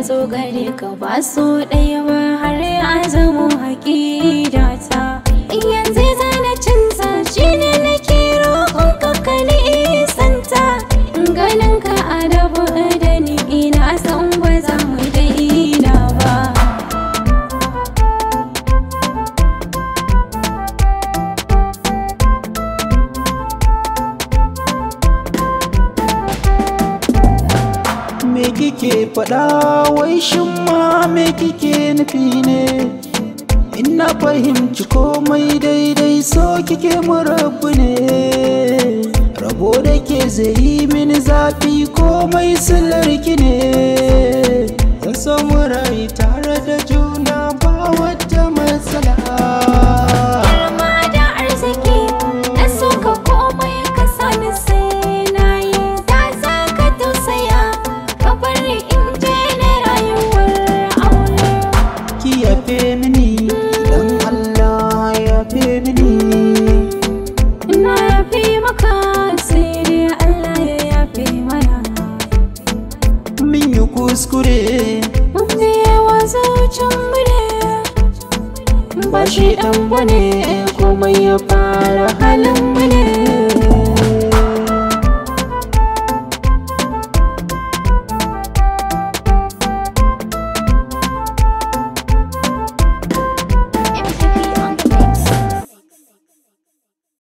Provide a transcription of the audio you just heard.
zo gare ka ba so ɗaya ba har ya zamo haƙidata. In yanzu zana canza shi ne nake roƙon ka ka nisanta. Ganin ka a rabu da ni ina san ba za mu daina ba. Me kike faɗa wai shin ma me kike nufi ne? Ina fahimci komai daidai so kike mu rabu ne. Rabo da ke zai yi mini zafi komai silarki ne. Zan so mu rayu tare da juna ba wata matsala. Girma da arziki na so ka komai ka sani sai na yi. Da za ka tausaya ka bari in je na rayuwar aure. Ki yafe mini dan Allah yafe mini. Na yafe maka sai dai Allah ya yafe mana. Min yi kuskure Mun biye wa zuciyar mu ne, ba shi ɗan bane komai ya fara halin mu ne.